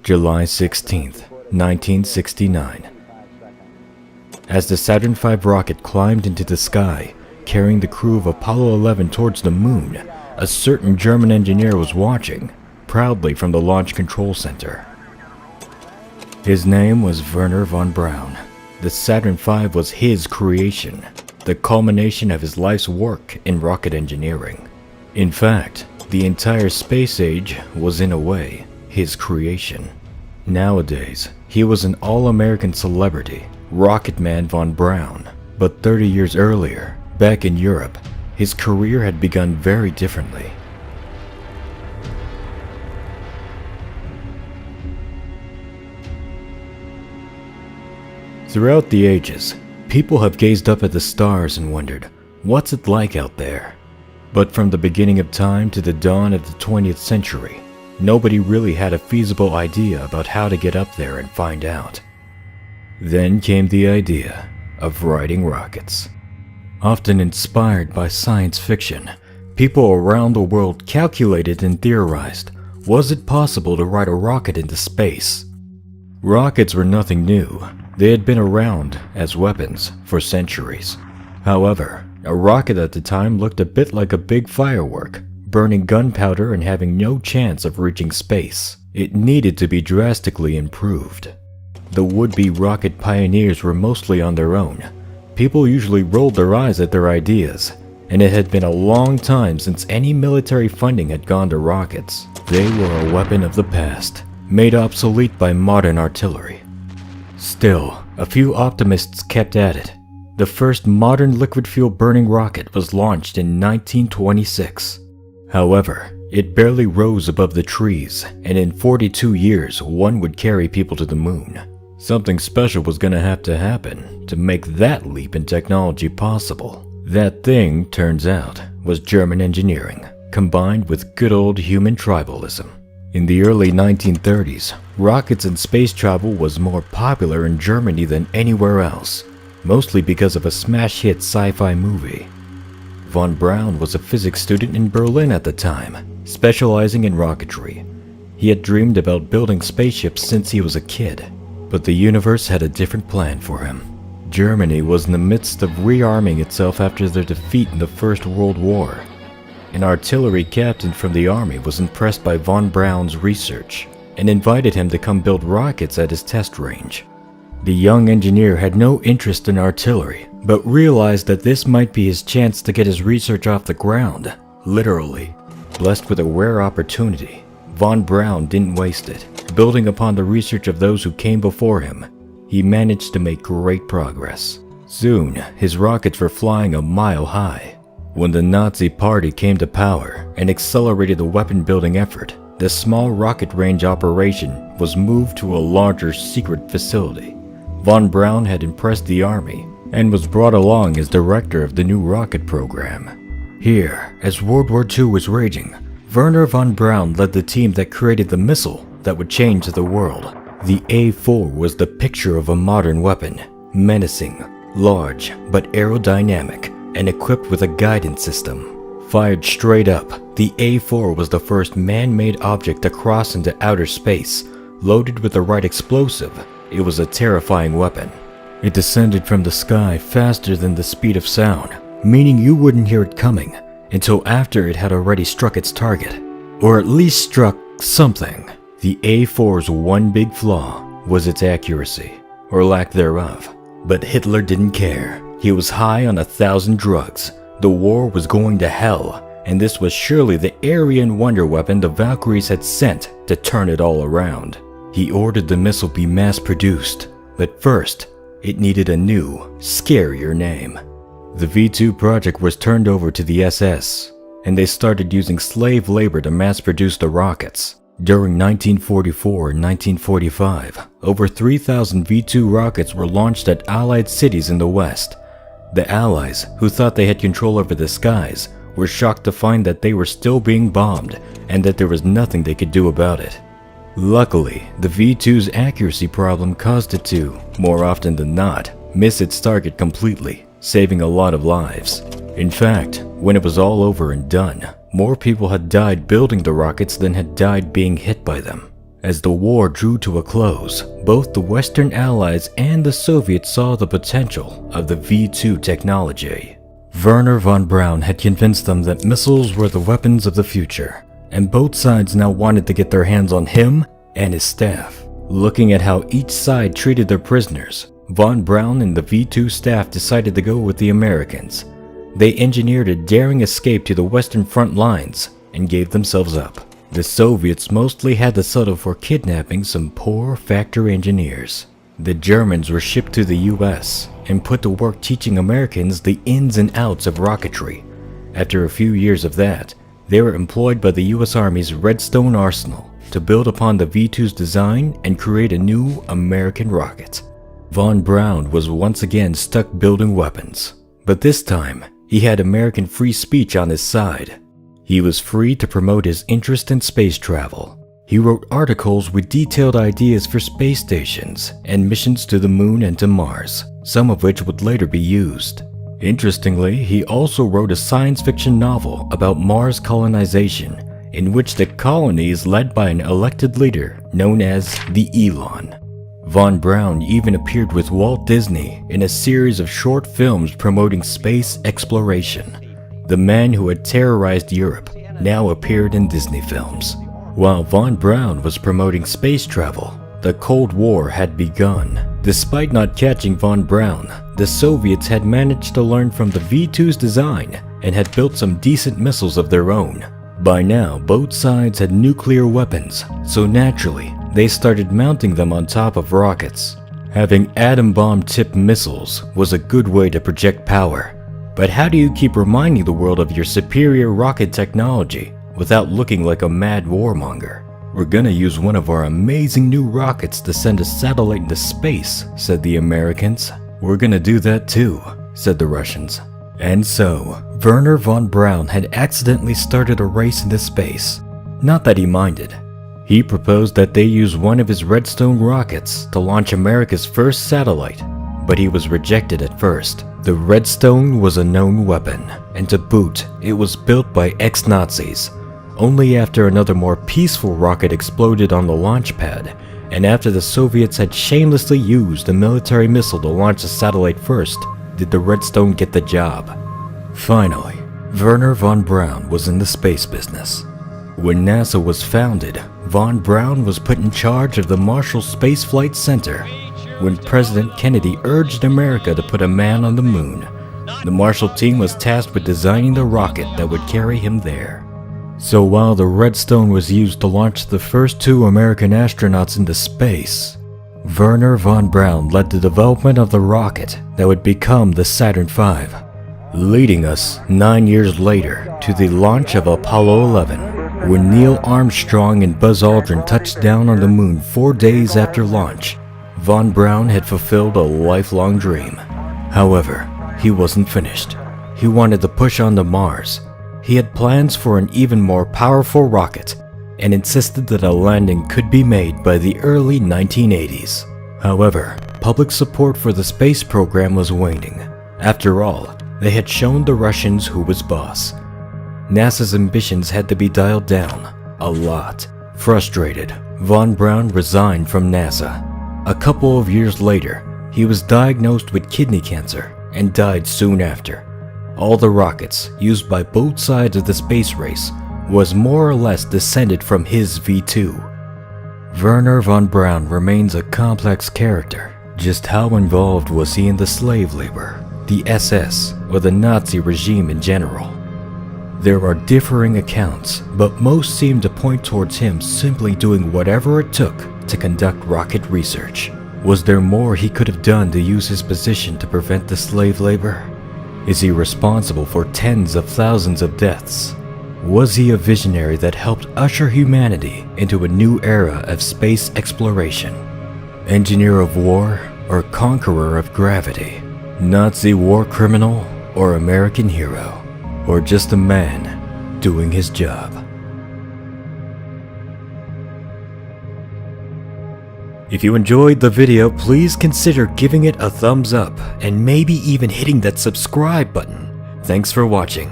July 16th, 1969. As the Saturn V rocket climbed into the sky, carrying the crew of Apollo 11 towards the moon, a certain German engineer was watching, proudly from the Launch Control Center. His name was Wernher von Braun. The Saturn V was his creation, the culmination of his life's work in rocket engineering. In fact, the entire space age was in a way his creation. Nowadays, he was an all-American celebrity, Rocketman von Braun. But 30 years earlier, back in Europe, his career had begun very differently. Throughout the ages, people have gazed up at the stars and wondered, what's it like out there? But from the beginning of time to the dawn of the 20th century, nobody really had a feasible idea about how to get up there and find out. Then came the idea of riding rockets. Often inspired by science fiction, people around the world calculated and theorized, was it possible to ride a rocket into space? Rockets were nothing new. They had been around as weapons for centuries. However, a rocket at the time looked a bit like a big firework, burning gunpowder and having no chance of reaching space. It needed to be drastically improved. The would-be rocket pioneers were mostly on their own. People usually rolled their eyes at their ideas, and it had been a long time since any military funding had gone to rockets. They were a weapon of the past, made obsolete by modern artillery. Still, a few optimists kept at it. The first modern liquid fuel burning rocket was launched in 1926. However, it barely rose above the trees, and in 42 years one would carry people to the moon. Something special was going to have to happen to make that leap in technology possible. That thing, turns out, was German engineering, combined with good old human tribalism. In the early 1930s, rockets and space travel was more popular in Germany than anywhere else, mostly because of a smash hit sci-fi movie. Von Braun was a physics student in Berlin at the time, specializing in rocketry. He had dreamed about building spaceships since he was a kid, but the universe had a different plan for him. Germany was in the midst of rearming itself after their defeat in the First World War. An artillery captain from the army was impressed by von Braun's research and invited him to come build rockets at his test range. The young engineer had no interest in artillery, but realized that this might be his chance to get his research off the ground, literally. Blessed with a rare opportunity, von Braun didn't waste it. Building upon the research of those who came before him, he managed to make great progress. Soon, his rockets were flying a mile high. When the Nazi Party came to power and accelerated the weapon-building effort, the small rocket range operation was moved to a larger secret facility. Von Braun had impressed the army and was brought along as director of the new rocket program. Here, as World War II was raging, Wernher von Braun led the team that created the missile that would change the world. The A-4 was the picture of a modern weapon, menacing, large, but aerodynamic, and equipped with a guidance system. Fired straight up, the A-4 was the first man-made object to cross into outer space. Loaded with the right explosive, it was a terrifying weapon. It descended from the sky faster than the speed of sound, meaning you wouldn't hear it coming until after it had already struck its target, or at least struck something. The A-4's one big flaw was its accuracy, or lack thereof. But Hitler didn't care. He was high on 1,000 drugs. The war was going to hell, and this was surely the Aryan wonder weapon the Valkyries had sent to turn it all around. He ordered the missile be mass-produced, but first, it needed a new, scarier name. The V2 project was turned over to the SS, and they started using slave labor to mass-produce the rockets. During 1944 and 1945, over 3,000 V2 rockets were launched at Allied cities in the West. The Allies, who thought they had control over the skies, were shocked to find that they were still being bombed and that there was nothing they could do about it. Luckily, the V2's accuracy problem caused it to, more often than not, miss its target completely, saving a lot of lives. In fact, when it was all over and done, more people had died building the rockets than had died being hit by them. As the war drew to a close, both the Western Allies and the Soviets saw the potential of the V-2 technology. Wernher von Braun had convinced them that missiles were the weapons of the future, and both sides now wanted to get their hands on him and his staff. Looking at how each side treated their prisoners, von Braun and the V-2 staff decided to go with the Americans. They engineered a daring escape to the Western front lines and gave themselves up. The Soviets mostly had to settle for kidnapping some poor factory engineers. The Germans were shipped to the US and put to work teaching Americans the ins and outs of rocketry. After a few years of that, they were employed by the US Army's Redstone Arsenal to build upon the V-2's design and create a new American rocket. Von Braun was once again stuck building weapons, but this time he had American free speech on his side. He was free to promote his interest in space travel. He wrote articles with detailed ideas for space stations and missions to the moon and to Mars, some of which would later be used. Interestingly, he also wrote a science fiction novel about Mars colonization, in which the colony is led by an elected leader known as the Elon. Von Braun even appeared with Walt Disney in a series of short films promoting space exploration. The man who had terrorized Europe now appeared in Disney films. While von Braun was promoting space travel, the Cold War had begun. Despite not catching von Braun, the Soviets had managed to learn from the V-2's design and had built some decent missiles of their own. By now, both sides had nuclear weapons, so naturally, they started mounting them on top of rockets. Having atom bomb-tipped missiles was a good way to project power. But how do you keep reminding the world of your superior rocket technology without looking like a mad warmonger? We're gonna use one of our amazing new rockets to send a satellite into space, said the Americans. We're gonna do that too, said the Russians. And so, Wernher von Braun had accidentally started a race into space. Not that he minded. He proposed that they use one of his Redstone rockets to launch America's first satellite, but he was rejected at first. The Redstone was a known weapon, and to boot, it was built by ex-Nazis. Only after another more peaceful rocket exploded on the launch pad, and after the Soviets had shamelessly used a military missile to launch the satellite first, did the Redstone get the job. Finally, Wernher von Braun was in the space business. When NASA was founded, von Braun was put in charge of the Marshall Space Flight Center. When President Kennedy urged America to put a man on the moon, the Marshall team was tasked with designing the rocket that would carry him there. So while the Redstone was used to launch the first 2 American astronauts into space, Wernher von Braun led the development of the rocket that would become the Saturn V, leading us 9 years later to the launch of Apollo 11, when Neil Armstrong and Buzz Aldrin touched down on the moon 4 days after launch. Von Braun had fulfilled a lifelong dream. However, he wasn't finished. He wanted to push on to Mars. He had plans for an even more powerful rocket and insisted that a landing could be made by the early 1980s. However, public support for the space program was waning. After all, they had shown the Russians who was boss. NASA's ambitions had to be dialed down a lot. Frustrated, von Braun resigned from NASA. A couple of years later, he was diagnosed with kidney cancer and died soon after. All the rockets used by both sides of the space race was more or less descended from his V-2. Wernher von Braun remains a complex character. Just how involved was he in the slave labor, the SS, or the Nazi regime in general? There are differing accounts, but most seem to point towards him simply doing whatever it took to conduct rocket research. Was there more he could have done to use his position to prevent the slave labor? Is he responsible for tens of thousands of deaths? Was he a visionary that helped usher humanity into a new era of space exploration? Engineer of war or conqueror of gravity? Nazi war criminal or American hero? Or just a man doing his job? If you enjoyed the video, please consider giving it a thumbs up and maybe even hitting that subscribe button. Thanks for watching.